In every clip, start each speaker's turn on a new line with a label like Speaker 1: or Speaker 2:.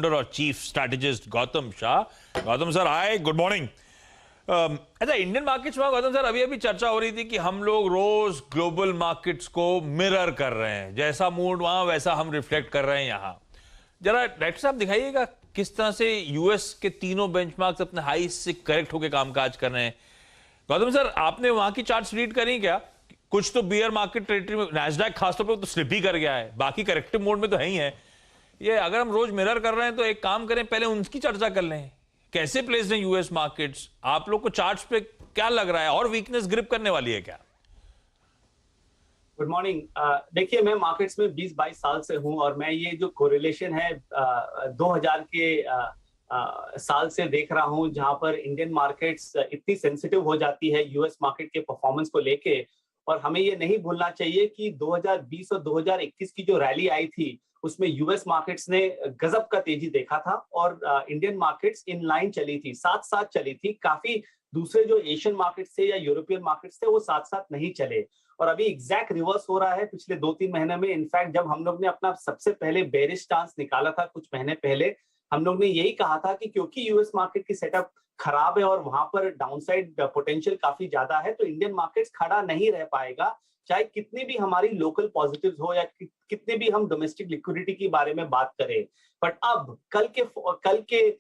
Speaker 1: और chief strategist Gautam Shah. Gautam sir, hi, good morning. अच्छा, Indian markets में गौतम सर अभी अभी चर्चा हो रही थी कि हम लोग रोज ग्लोबल मार्केट्स को मिरर कर रहे हैं, जैसा मूड वहां वैसा हम रिफ्लेक्ट कर रहे हैं यहाँ। जरा डायरेक्टर साहब दिखाइएगा किस तरह से यूएस के तीनों बेंचमार्क्स अपने हाई से करेक्ट होकर कामकाज कर रहे हैं। गौतम सर, आपने वहां की चार्ट्स रीड करी क्या? कुछ तो बियर मार्केट टेरिटरी में, नैस्डैक खासतौर पर तो स्लिप ही कर गया है, बाकी करेक्टिव मोड में तो है ही है। ये अगर हम रोज मिरर कर रहे हैं तो एक काम करें, पहले उनकी चर्चा कर लें, कैसे प्लेस्ड हैं यूएस मार्केट्स। आप लोग को चार्ट्स पे क्या लग रहा है, और वीकनेस ग्रिप करने वाली है क्या?
Speaker 2: Good morning. देखिए, मैं मार्केट्स में 20-22 साल से हूं और मैं ये जो कोरिलेशन है 2000 के साल से देख रहा हूं, जहां पर इंडियन मार्केट्स इतनी सेंसिटिव हो जाती है यूएस मार्केट के परफॉर्मेंस को लेके। और हमें ये नहीं भूलना चाहिए कि 2020 और 2021 की जो रैली आई थी उसमें यूएस मार्केट्स ने गजब का तेजी देखा था और इंडियन मार्केट्स इन लाइन चली थी, साथ साथ चली थी। काफी दूसरे जो एशियन मार्केट्स थे या यूरोपियन मार्केट्स थे वो साथ साथ नहीं चले। और अभी एग्जैक्ट रिवर्स हो रहा है पिछले 2-3 महीने में। इनफैक्ट जब हम लोग ने अपना सबसे पहले बेरिश स्टांस निकाला था कुछ महीने पहले, हम लोग ने यही कहा था कि क्योंकि यूएस मार्केट की सेटअप खराब है और वहां पर डाउनसाइड पोटेंशियल काफी ज्यादा है, तो इंडियन मार्केट्स खड़ा नहीं रह पाएगा, चाहे कितनी भी हमारी लोकल पॉजिटिव्स हो या कितने भी हम डोमेस्टिक लिक्विडिटी के बारे में बात करें। बट अब कल के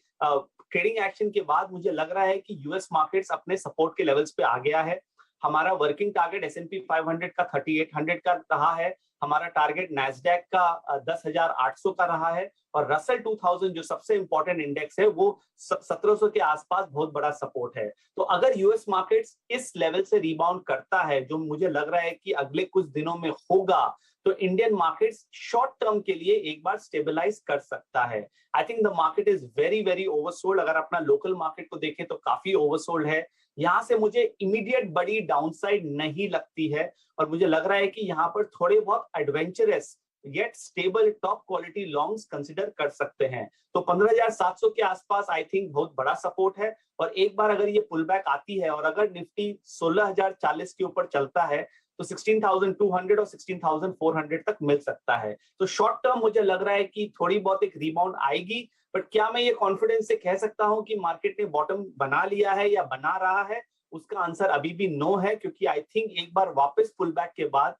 Speaker 2: ट्रेडिंग एक्शन के बाद मुझे लग रहा है कि यूएस मार्केट्स अपने सपोर्ट के लेवल्स पे आ गया है। हमारा वर्किंग टारगेट S&P 500 का 3800 का रहा है, हमारा टारगेट नैस्डैक का 10,800 का रहा है, और रसल 2000 जो सबसे इंपॉर्टेंट इंडेक्स है वो 1700 के आसपास बहुत बड़ा सपोर्ट है। तो अगर यूएस मार्केट्स इस लेवल से रिबाउंड करता है, जो मुझे लग रहा है कि अगले कुछ दिनों में होगा, तो इंडियन मार्केट्स शॉर्ट टर्म के लिए एक बार स्टेबलाइज कर सकता है। I think the market is very very oversold. अगर अपना लोकल मार्केट को देखें तो काफी ओवरसोल्ड है। यहां से मुझे इमीडिएट बड़ी डाउनसाइड नहीं लगती है और मुझे लग रहा है कि यहां पर थोड़े बहुत adventurous yet stable top quality longs consider कर सकते हैं। तो 15,700 के आसपास आई थिंक बहुत बड़ा सपोर्ट है। और एक बार अगर ये पुल बैक आती है और अगर निफ्टी 16,040 के ऊपर चलता है तो 16,200 और 16,400 तक मिल सकता है। तो शॉर्ट टर्म मुझे लग रहा है कि थोड़ी बहुत एक रिबाउंड आएगी। बट क्या मैं ये कॉन्फिडेंस से कह सकता हूं कि मार्केट ने बॉटम बना लिया है या बना रहा है? उसका आंसर अभी भी नो है, क्योंकि आई थिंक एक बार वापस पुल बैक के बाद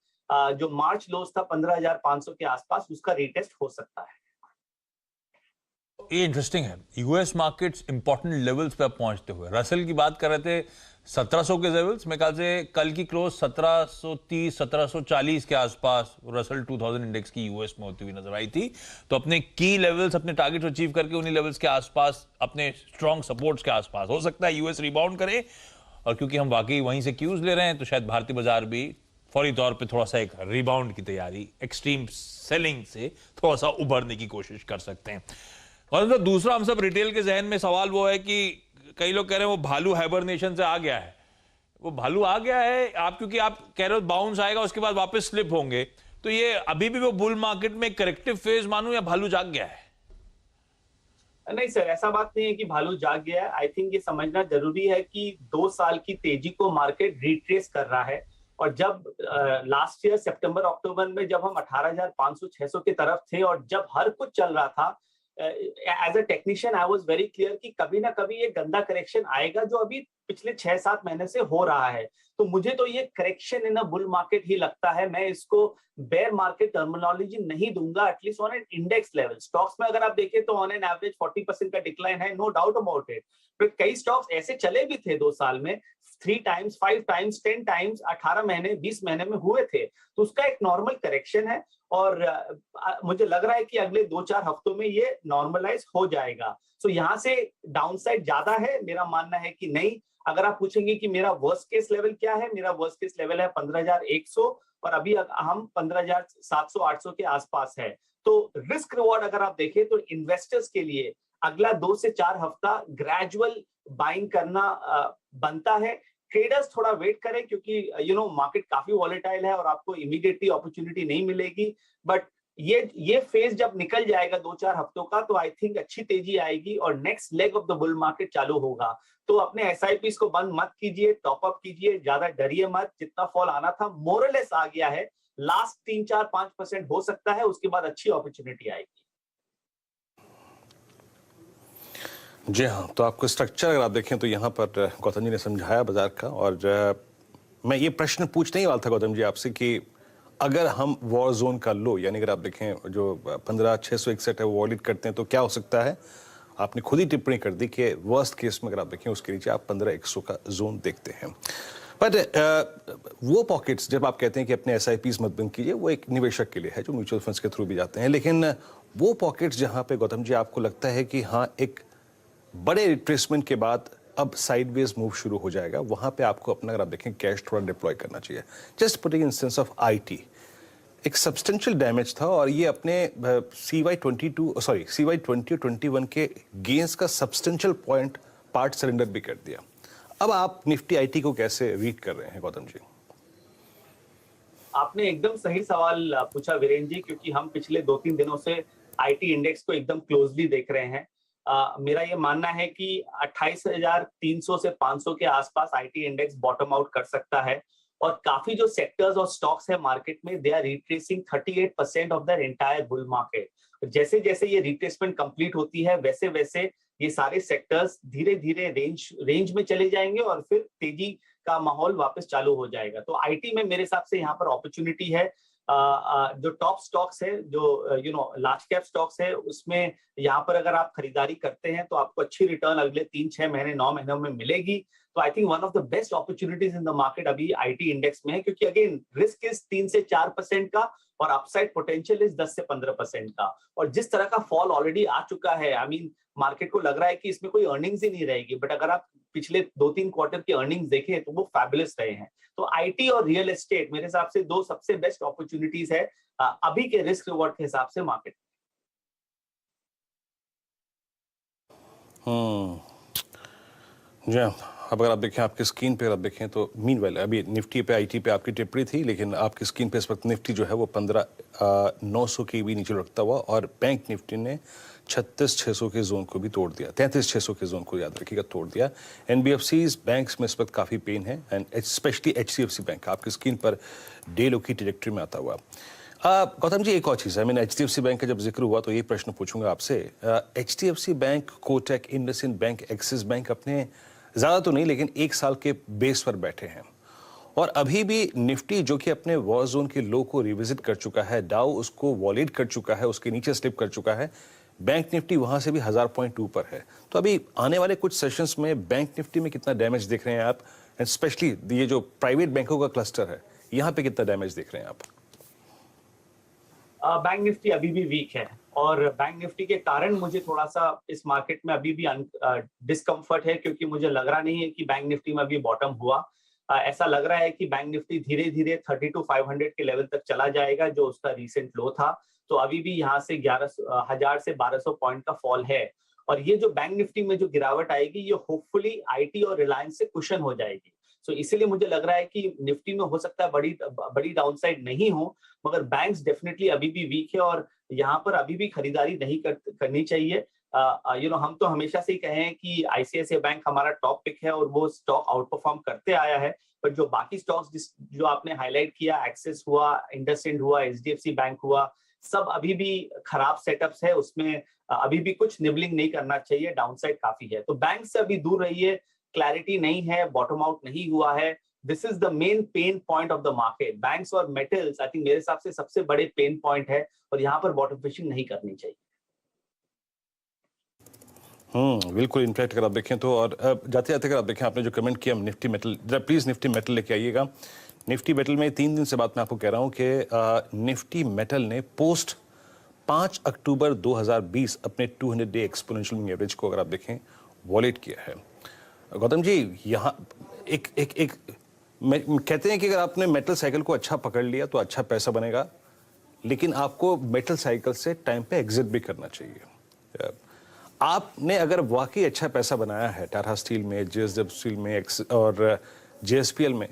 Speaker 2: जो मार्च लोस था 15,500 के आसपास, उसका रिटेस्ट हो सकता है।
Speaker 1: ये इंटरेस्टिंग है, यूएस मार्केट्स इंपॉर्टेंट लेवल्स पे पहुंचते हुए। रसल की बात कर रहे थे 1700 के लेवल्स, मेरे ख्याल से कल की क्लोज 1730 1740 के आसपास रसल 2000 इंडेक्स की यूएस में होती हुई नजर आई थी। तो अपने की लेवल्स, अपने टारगेट अचीव करके उन्हीं लेवल्स के आसपास, अपने स्ट्रॉन्ग सपोर्ट्स के आसपास हो सकता है यूएस रिबाउंड करे। और क्योंकि हम वाकई वहीं से क्यूज ले रहे हैं, तो शायद भारतीय बाजार भी फौरी तौर पे थोड़ा सा एक रिबाउंड की तैयारी, एक्सट्रीम सेलिंग से थोड़ा सा उभरने की कोशिश कर सकते हैं। और तो दूसरा, हम सब रिटेल के जहन में सवाल वो है कि कई लोग कह रहे हैं वो भालू हाइबरनेशन से आ गया है। वो भालू आ गया है आप, क्योंकि आप कह रहे हो बाउंस आएगा उसके बाद वापस स्लिप होंगे, तो ये अभी भी वो बुल मार्केट में करेक्टिव फेज मानूं या भालू जाग गया है?
Speaker 2: नहीं सर, ऐसा बात नहीं है कि भालू जाग गया है। आई थिंक ये समझना जरूरी है कि 2 साल की तेजी को मार्केट रिट्रेस कर रहा है। और जब लास्ट ईयर सितंबर अक्टूबर में जब हम 18,500-600 की तरफ थे और जब हर कुछ चल रहा था, as a technician I was very clear कि कभी ना कभी ये गंदा करेक्शन आएगा, जो अभी पिछले 6-7 महीने से हो रहा है। तो मुझे तो ये correction in a bull market ही लगता है। मैं इसको बेयर मार्केट टर्मिनोलॉजी नहीं दूंगा, at least on an index level. Stocks में अगर आप देखें तो ऑन एन एवरेज 40% का डिक्लाइन है, no doubt about it. But कई स्टॉक्स ऐसे चले भी थे 2 साल में, 3 टाइम्स, 5 टाइम्स, 10 टाइम्स, 18 महीने, 20 महीने में हुए थे। तो उसका एक नॉर्मल करेक्शन है और मुझे लग रहा है कि अगले 2-4 हफ्तों में ये नॉर्मलाइज हो जाएगा। सो यहाँ से डाउनसाइड ज्यादा है? मेरा मानना है कि नहीं। अगर आप पूछेंगे कि मेरा वर्स्ट केस लेवल क्या है, मेरा वर्स्ट केस लेवल है 15,100 और अभी हम 15,700-800 के आसपास है। तो रिस्क रिवॉर्ड अगर आप देखें तो इन्वेस्टर्स के लिए अगला 2 से 4 हफ्ता ग्रेजुअल बाइंग करना बनता है। ट्रेडर्स थोड़ा वेट करें, क्योंकि मार्केट काफी वॉलेटाइल है और आपको इमीडिएटली अपॉर्चुनिटी नहीं मिलेगी। बट ये फेज जब निकल जाएगा 2-4 हफ्तों का, तो आई थिंक अच्छी तेजी आएगी और next leg of the bull market चालू होगा। तो अपने एसआईपी को बंद मत कीजिए, टॉप अप कीजिए, ज्यादा डरिए मत। जितना फॉल आना था मोरलेस आ गया है। लास्ट 3-4-5% हो सकता है, उसके बाद अच्छी अपॉर्चुनिटी आएगी।
Speaker 3: जी हाँ, तो आपको स्ट्रक्चर अगर आप देखें तो यहाँ पर गौतम जी ने समझाया बाजार का, और मैं ये प्रश्न पूछने ही वाला था गौतम जी आपसे कि अगर हम वॉर जोन का लो, यानी अगर आप देखें जो 15,661 है वो वॉलिड करते हैं तो क्या हो सकता है। आपने खुद ही टिप्पणी कर दी कि वर्स्ट केस में अगर आप देखें उसके नीचे आप 15,100 का जोन देखते हैं। पर वो पॉकेट्स जब आप कहते हैं कि अपने SIPs मत बंद कीजिए, वो एक निवेशक के लिए है जो म्यूचुअल फंड्स के थ्रू भी जाते हैं, लेकिन वो पॉकेट्स जहां पे गौतम जी आपको लगता है कि हाँ एक बड़े रिट्रेसमेंट के बाद अब साइडवेज मूव शुरू हो जाएगा, वहां पे आपको अपना अगर आप देखें कैश थोड़ा डिप्लॉय करना चाहिए। Just putting in sense of IT एक सब्सटेंशियल डैमेज था और ये अपने CY20 और 21 के गेंस का सब्सटेंशियल पार्ट सरेंडर भी कर दिया। अब आप निफ्टी IT को कैसे रीड कर रहे हैं गौतम जी?
Speaker 2: आपने एकदम सही सवाल पूछा वीरेंद्र जी, क्योंकि हम पिछले 2-3 दिनों से आईटी इंडेक्स को एकदम क्लोजली देख रहे हैं। मेरा ये मानना है कि 28,300 से 500 के आसपास आईटी इंडेक्स बॉटम आउट कर सकता है, और काफी जो सेक्टर्स और स्टॉक्स है मार्केट में, they are retracing 38% of their entire bull market. जैसे जैसे ये रिट्रेसमेंट कंप्लीट होती है वैसे वैसे ये सारे सेक्टर्स धीरे धीरे रेंज में चले जाएंगे और फिर तेजी का माहौल वापस चालू हो जाएगा। तो आईटी में मेरे हिसाब से यहाँ पर अपॉर्चुनिटी है। जो टॉप स्टॉक्स है, जो लार्ज कैप स्टॉक्स है, उसमें यहाँ पर अगर आप खरीदारी करते हैं तो आपको अच्छी रिटर्न अगले 3-6 महीने 9 महीनों में मिलेगी। तो I think one of the best opportunities in the market अभी आईटी इंडेक्स में है, क्योंकि अगेन रिस्क इज 3 से 4% का और अपसाइड पोटेंशियल इज 10 से 15% का। और जिस तरह का फॉल ऑलरेडी आ चुका है, आई मीन मार्केट को लग रहा है कि इसमें कोई अर्निंग्स ही नहीं रहेगी, बट अगर आप पिछले 2-3 क्वार्टर की अर्निंग्स देखें तो वो फैबुलस रहे हैं। तो आईटी और रियल एस्टेट मेरे हिसाब से दो सबसे बेस्ट अपॉर्चुनिटीज है अभी के रिस्क रिवॉर्ड के हिसाब से मार्केट।
Speaker 3: जी, अब अगर आप देखें आपकी स्क्रीन पे, अगर आप देखें तो मीनवाइल अभी निफ्टी पे IT पे आपकी टिप्पणी थी, लेकिन आपकी स्क्रीन पे इस वक्त निफ्टी जो है वो 15,900 के भी नीचे रखता हुआ, और बैंक निफ्टी ने 36,600 के जोन को भी तोड़ दिया, 33,600 के जोन को याद रखिएगा तोड़ दिया। NBFCs बैंक्स में इस वक्त काफ़ी पेन है, एंड स्पेशली HDFC बैंक आपकी स्क्रीन पर डे लो की ट्रेजेक्टरी में आता हुआ। गौतम जी एक और चीज़ है, मैंने HDFC बैंक का जब जिक्र हुआ तो ये प्रश्न पूछूंगा आपसे। HDFC bank, Kotak, IndusInd bank, axis bank अपने ज़्यादा तो नहीं लेकिन 1 साल के बेस पर बैठे हैं, और अभी भी निफ्टी जो कि अपने वॉर जोन के लो को रिविजिट कर चुका है, डाउ उसको वॉलिड कर चुका है, उसके नीचे स्लिप कर चुका है, बैंक निफ्टी वहां से भी 1000 पॉइंट ऊपर है। तो अभी आने वाले कुछ सेशंस में बैंक निफ्टी में कितना डैमेज देख रहे हैं आप, एंड स्पेशली ये जो प्राइवेट बैंकों का क्लस्टर है यहाँ पे कितना डैमेज देख रहे हैं आप?
Speaker 2: बैंक निफ्टी अभी भी वीक है, और बैंक निफ्टी के कारण मुझे थोड़ा सा इस मार्केट में अभी भी डिस्कम्फर्ट है, क्योंकि मुझे लग रहा नहीं है कि बैंक निफ्टी में अभी बॉटम हुआ। ऐसा लग रहा है कि बैंक निफ्टी धीरे धीरे 32,500 के लेवल तक चला जाएगा, जो उसका रीसेंट लो था। तो अभी भी यहाँ से 11,000 से 1,200 पॉइंट का फॉल है, और ये जो बैंक निफ्टी में जो गिरावट आएगी ये होपफुली आईटी और रिलायंस से कुशन हो जाएगी। सो इसीलिए मुझे लग रहा है कि निफ्टी में हो सकता है बड़ी डाउनसाइड नहीं हो, मगर बैंक्स डेफिनेटली अभी भी वीक है, और यहाँ पर अभी भी खरीदारी नहीं करनी चाहिए। हम तो हमेशा से ही कहे हैं कि आईसीआईसीआई बैंक हमारा टॉप पिक है और वो स्टॉक आउट परफॉर्म करते आया है, पर जो बाकी स्टॉक्स जो आपने हाईलाइट किया, एक्सिस हुआ, इंडसइंड हुआ, एचडीएफसी बैंक हुआ, सब अभी भी खराब सेटअप्स है, उसमें अभी भी कुछ निबलिंग नहीं करना चाहिए, डाउनसाइड काफी है। तो बैंक से अभी दूर रहिए, क्लैरिटी नहीं है, बॉटम आउट नहीं हुआ है। This is the main pain point of the market. Banks और मेटल्स आई थिंक मेरे हिसाब से सबसे बड़े पेन पॉइंट है, और यहाँ पर बॉटम फिशिंग नहीं करनी चाहिए।
Speaker 3: बिल्कुल। इनफैक्ट अगर आप देखें तो, और जाते जाते अगर आप देखें आपने जो कमेंट किया निफ्टी मेटल, जरा प्लीज निफ्टी मेटल लेके आइएगा। निफ्टी मेटल में 3 दिन से बात मैं आपको कह रहा हूं कि निफ्टी मेटल ने पोस्ट 5 अक्टूबर 2020 अपने 200 डे एक्सपोनेंशियल मूविंग एवरेज को अगर आप देखें वॉलेट किया है। गौतम जी यहाँ एक कहते हैं कि अगर आपने मेटल साइकिल को अच्छा पकड़ लिया तो अच्छा पैसा बनेगा, लेकिन आपको मेटल साइकिल से टाइम पे एग्जिट भी करना चाहिए। आपने अगर वाकई अच्छा पैसा बनाया है टाटा स्टील में, जेएसडब्ल्यू स्टील में और जेएसपीएल में,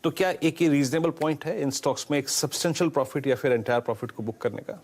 Speaker 3: तो क्या एक ये रीजनेबल पॉइंट है इन स्टॉक्स में एक सब्सटेंशियल प्रॉफिट या फिर एंटायर प्रॉफिट को बुक करने का?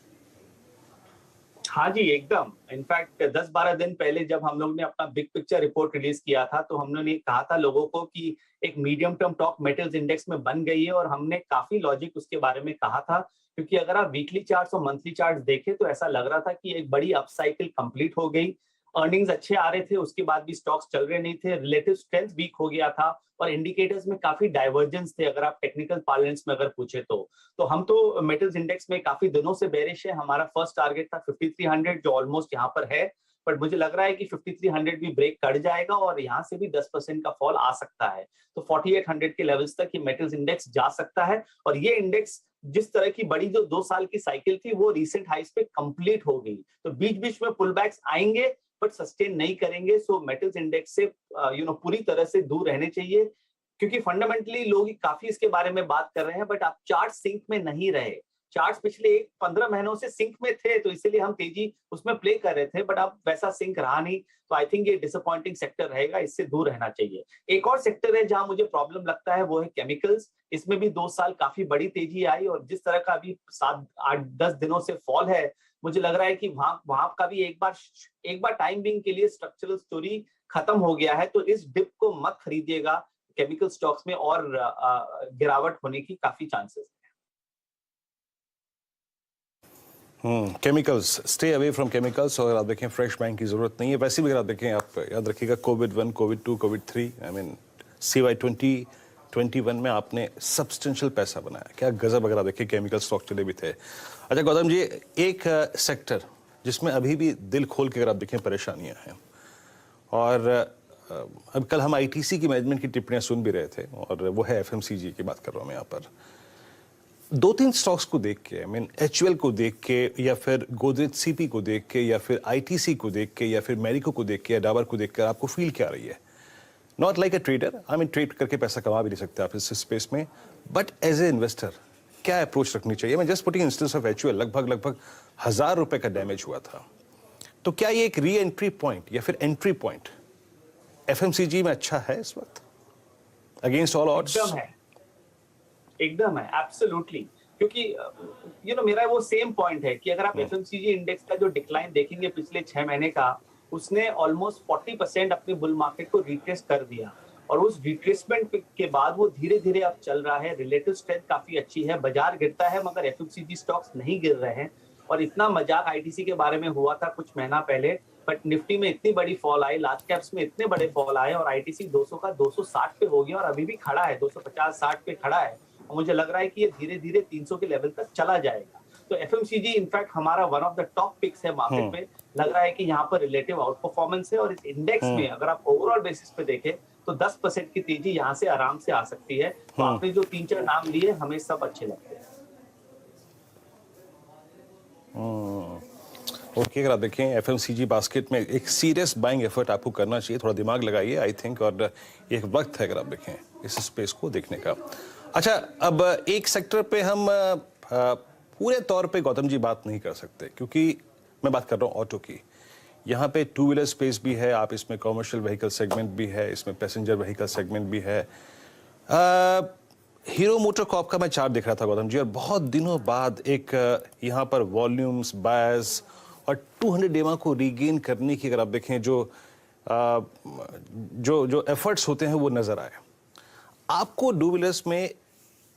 Speaker 2: हाँ जी, एकदम। इनफैक्ट 10-12 दिन पहले जब हम लोग ने अपना बिग पिक्चर रिपोर्ट रिलीज किया था, तो हमने कहा था लोगों को कि एक medium term top metals index में बन गई है, और हमने काफी लॉजिक उसके बारे में कहा था, क्योंकि अगर आप वीकली चार्ट्स और मंथली चार्ट्स देखें तो ऐसा लग रहा था कि एक बड़ी अपसाइकिल कंप्लीट हो गई। अर्निंग्स अच्छे आ रहे थे, उसके बाद भी स्टॉक्स चल रहे नहीं थे, रिलेटिव स्ट्रेंथ वीक हो गया था और इंडिकेटर्स में काफी डाइवर्जेंस थे अगर आप टेक्निकल पार्लेंस में अगर पूछे तो हम तो मेटल्स इंडेक्स में काफी दिनों से बेरिश है। हमारा फर्स्ट टारगेट था 5300 जो ऑलमोस्ट यहाँ पर है, बट मुझे लग रहा है कि 5300 भी ब्रेक कर जाएगा और यहाँ से भी 10% का फॉल आ सकता है। तो 4800 के लेवल्स तक ये मेटल्स इंडेक्स जा सकता है और ये इंडेक्स जिस तरह की बड़ी जो 2 साल की साइकिल थी वो रीसेंट हाइस पे कंप्लीट हो गई। तो बीच बीच में पुल बैक्स आएंगे बट सस्टेन नहीं करेंगे। सो मेटल्स इंडेक्स से पूरी तरह से दूर रहने चाहिए, क्योंकि फंडामेंटली लोग काफी इसके बारे में बात कर रहे हैं बट आप चार्ट सिंक में नहीं रहे। चार्ट्स पिछले 15 महीनों से सिंक में थे तो इसीलिए हम तेजी उसमें प्ले कर रहे थे, बट अब वैसा सिंक रहा नहीं। तो आई थिंक ये डिसअपॉइंटिंग सेक्टर रहेगा, इससे दूर रहना चाहिए। एक और सेक्टर है जहां मुझे प्रॉब्लम लगता है वो है केमिकल्स। इसमें भी 2 साल काफी बड़ी तेजी आई और जिस तरह का अभी 7, 8, 10 दिनों से फॉल है, मुझे लग रहा है कि वहां का भी एक बार टाइम बिंग के लिए स्ट्रक्चरल स्टोरी खत्म हो गया है। तो इस डिप को मत खरीदिएगा, केमिकल स्टॉक्स में और गिरावट होने की काफी चांसेस है।
Speaker 3: Chemicals, stay away from chemicals. और आप देखें फ्रेश बैंक की जरूरत नहीं है। वैसे भी अगर आप देखें, आप याद रखिएगा कोविड-1, कोविड-2, कोविड-3, आई मीन CY 2021 में आपने सब्सटेंशियल पैसा बनाया। क्या गजब अगर आप देखें केमिकल स्टॉक चले भी थे। अच्छा गौतम जी, एक सेक्टर जिसमें अभी भी दिल खोल के अगर आप देखें परेशानियां हैं, और अब कल हम ITC की मैनेजमेंट की टिप्पणियां सुन भी रहे थे, और वो है FMCG की बात कर रहा हूं मैं यहाँ पर। 2-3 स्टॉक्स को देख के, आई मीन HUL को देख के, या फिर गोदरेज CP को देख के, या फिर ITC को देख के, या फिर मैरिको को देख के, या डाबर को देख कर आपको फील क्या आ रही है? Not like a trader, I mean trade करके पैसा कमा भी नहीं सकते आप इस स्पेस में, बट एज ए इन्वेस्टर क्या अप्रोच रखनी चाहिए? मैं just putting instance of HUL, लगभग 1000 रुपए का डैमेज हुआ था। तो क्या ये एक री एंट्री पॉइंट या फिर एंट्री पॉइंट FMCG में अच्छा है इस वक्त अगेंस्ट ऑल ऑड्स?
Speaker 2: एकदम है, एब्सोल्युटली। क्योंकि मेरा वो सेम पॉइंट है कि अगर आप FMCG इंडेक्स का जो डिक्लाइन देखेंगे पिछले 6 महीने का, उसने ऑलमोस्ट 40% अपने बुल मार्केट को रिट्रेस कर दिया और उस रिट्रेसमेंट के बाद वो धीरे धीरे अब चल रहा है। रिलेटिव स्ट्रेंथ काफी अच्छी है, बाजार गिरता है मगर FMCG स्टॉक्स नहीं गिर रहे हैं। और इतना मजाक ITC के बारे में हुआ था कुछ महीना पहले, बट निफ्टी में इतनी बड़ी फॉल आई, लार्ज कैप्स में इतने बड़े फॉल आए और ITC 200 का 260 पे हो गया और अभी भी खड़ा है, 250-60 पे खड़ा है। और मुझे लग रहा है कि ये धीरे धीरे 300 के लेवल तक चला जाएगा। तो FMCG इनफैक्ट हमारा one of the top picks है मार्केट में। लग रहा है कि यहाँ पर रिलेटिव आउट परफॉर्मेंस है और इस इंडेक्स में अगर आप ओवरऑल बेसिस पे देखें तो 10% की तेजी यहाँ से आराम से आ सकती है। तो आपने जो 3-4 नाम लिए हमें सब अच्छे लगते हैं।
Speaker 3: ओके, अगर आप देखें FMCG बास्केट में एक सीरियस बाइंग एफर्ट आपको करना चाहिए, थोड़ा दिमाग लगाइए आई थिंक, और एक वक्त है अगर आप देखें इस स्पेस को देखने का। अच्छा, अब एक सेक्टर पे हम पूरे तौर पे गौतम जी बात नहीं कर सकते, क्योंकि मैं बात कर रहा हूँ ऑटो की। यहाँ पे 2 व्हीलर स्पेस भी है, आप इसमें कॉमर्शियल व्हीकल सेगमेंट भी है, इसमें पैसेंजर व्हीकल सेगमेंट भी है। हीरो मोटर कॉर्प का मैं चार्ट देख रहा था गौतम जी, और बहुत दिनों बाद एक यहाँ पर वॉल्यूम्स, बायर्स और 200 डेमा को रीगेन करने की अगर आप देखें जो एफर्ट्स होते हैं वो नजर आए। आपको 2 व्हीलर्स में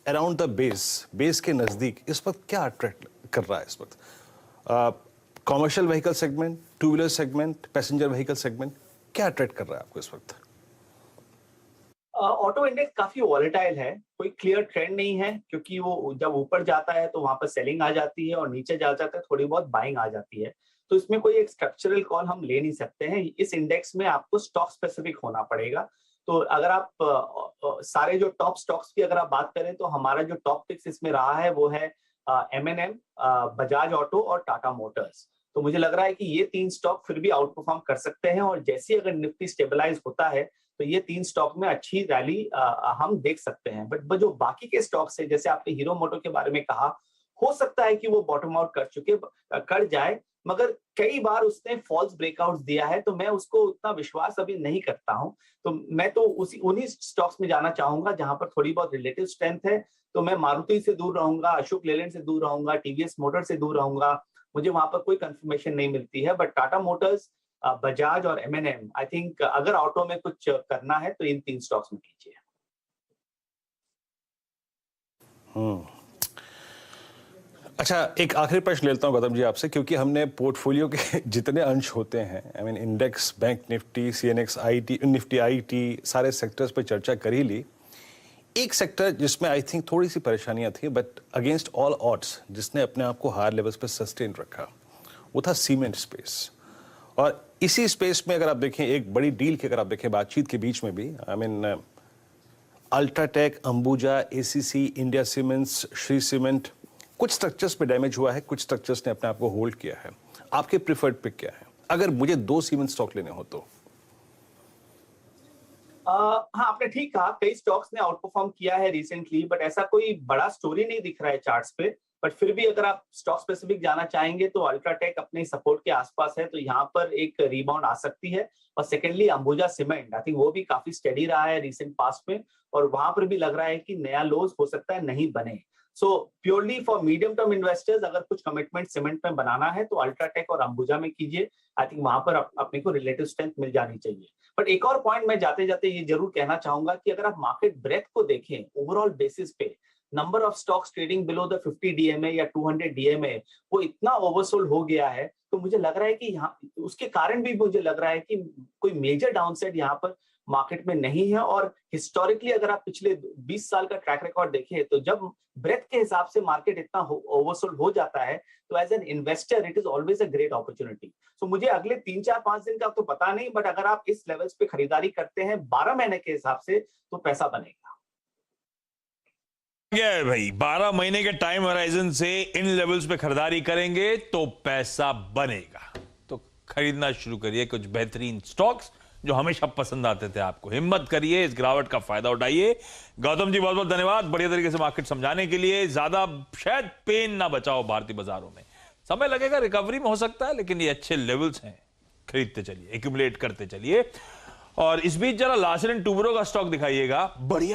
Speaker 3: अराउंड द बेस के नजदीक इस वक्त क्या अट्रैक्ट कर रहा है इस वक्त? Commercial vehicle segment, 2 wheeler segment, passenger vehicle segment, क्या अट्रैक्ट कर रहा है आपको इस वक्त?
Speaker 2: ऑटो इंडेक्स काफी वॉलेटाइल है, कोई क्लियर ट्रेंड नहीं है, क्योंकि वो जब ऊपर जाता है तो वहां पर सेलिंग आ जाती है और नीचे जाता है थोड़ी बहुत बाइंग आ जाती है। तो इसमें कोई एक स्ट्रक्चरल कॉल हम ले नहीं सकते हैं। इस इंडेक्स में आपको स्टॉक स्पेसिफिक होना पड़ेगा। तो अगर आप सारे जो टॉप स्टॉक्स की अगर आप बात करें तो हमारा जो टॉप पिक्स इसमें रहा है वो है M&M, बजाज ऑटो और टाटा मोटर्स। तो मुझे लग रहा है कि ये 3 स्टॉक फिर भी आउट परफॉर्म कर सकते हैं और जैसे अगर निफ्टी स्टेबलाइज होता है तो ये 3 स्टॉक में अच्छी रैली हम देख सकते हैं। बट जो बाकी के स्टॉक्स है, जैसे आपने हीरो मोटो के बारे में कहा, हो सकता है कि वो बॉटम आउट कर जाए, मगर कई बार उसने फॉल्स ब्रेकआउट्स दिया है, तो मैं उसको उतना विश्वास अभी नहीं करता हूं। तो मैं तो उन्हीं स्टॉक्स में जाना चाहूंगा जहां पर थोड़ी बहुत रिलेटिव स्ट्रेंथ है। तो मैं मारुति से दूर रहूंगा, अशोक लेलैंड से दूर रहूंगा, TVS मोटर से दूर रहूंगा। मुझे वहां पर कोई कंफर्मेशन नहीं मिलती है, बट टाटा मोटर्स, बजाज और M&M, आई थिंक अगर ऑटो में कुछ करना है तो इन 3 स्टॉक्स में कीजिए।
Speaker 3: अच्छा, एक आखिरी प्रश्न लेता हूं गौतम जी आपसे, क्योंकि हमने पोर्टफोलियो के जितने अंश होते हैं, I mean index, bank Nifty, CNX, IT, Nifty IT, सारे सेक्टर्स पे चर्चा कर ही ली। एक सेक्टर जिसमें आई थिंक थोड़ी सी परेशानियां थी, बट अगेंस्ट ऑल ऑड्स जिसने अपने आप को हायर लेवल्स पे सस्टेन रखा, वो था सीमेंट स्पेस। और इसी स्पेस में अगर आप देखें, एक बड़ी डील की अगर आप देखें बातचीत के बीच में भी, I mean UltraTech, Ambuja, ACC, India cements, Shri cement, कुछ स्ट्रक्चर्स पे डैमेज हुआ है, कुछ स्ट्रक्चर्स ने अपने आप को होल्ड किया है। आपके प्रिफर्ड पिक क्या है अगर मुझे 2 सीमेंट स्टॉक लेने हो तो?
Speaker 2: हाँ, आपने ठीक कहा, कई स्टॉक्स ने आउट परफॉर्म किया है रिसेंटली, बट ऐसा कोई बड़ा स्टोरी नहीं दिख रहा है चार्ट्स पे। बट फिर भी अगर आप स्टॉक स्पेसिफिक जाना चाहेंगे तो अल्ट्राटेक अपने सपोर्ट के आसपास है, तो यहाँ पर एक रिबाउंड आ सकती है। और secondly Ambuja cement, I think वो भी काफी स्टेडी रहा है रिसेंट पास्ट में, और वहां पर भी लग रहा है कि नया लोज हो सकता है नहीं बने। So purely for medium term investors अगर कुछ कमिटमेंट सीमेंट में बनाना है तो अल्ट्राटेक और अंबुजा में कीजिए। आई थिंक वहां पर अपने को रिलेटिव स्ट्रेंथ मिल जानी चाहिए। बट एक और पॉइंट मैं जाते जाते ये जरूर कहना चाहूंगा कि अगर आप मार्केट ब्रेथ को देखें ओवरऑल बेसिस पे, number of stocks trading below the 50 DMA या 200 डीएमए वो इतना ओवरसोल्ड हो गया है, तो मुझे लग रहा है कि यहाँ उसके कारण भी मुझे लग रहा है कि कोई मेजर डाउनसाइड यहाँ पर मार्केट में नहीं है। और हिस्टोरिकली अगर आप पिछले 20 साल का ट्रैक रिकॉर्ड देखें तो जब ब्रेथ के हिसाब से मार्केट इतना ओवरसोल्ड हो जाता है तो as an investor it is always a great opportunity. So मुझे अगले 3-4-5 दिन का तो पता नहीं, बट अगर आप इस लेवल्स पे खरीदारी करते हैं 12 महीने के हिसाब से तो पैसा बनेगा।
Speaker 1: क्या है भाई, 12 महीने के टाइम होराइजन से इन लेवल्स पे खरीदारी करेंगे तो पैसा बनेगा। तो खरीदना शुरू करिए कुछ बेहतरीन स्टॉक्स जो हमेशा पसंद आते थे आपको। हिम्मत करिए, इस गिरावट का फायदा उठाइए। गौतम जी बहुत बहुत धन्यवाद बढ़िया तरीके से मार्केट समझाने के लिए। ज्यादा शायद पेन ना बचाओ भारतीय बाजारों में, समय लगेगा, रिकवरी में हो सकता है, लेकिन ये अच्छे लेवल्स हैं, खरीदते चलिए, एक्यूमुलेट करते चलिए। और इस बीच जरा लार्सन एंड टुब्रो का स्टॉक दिखाइएगा, बढ़िया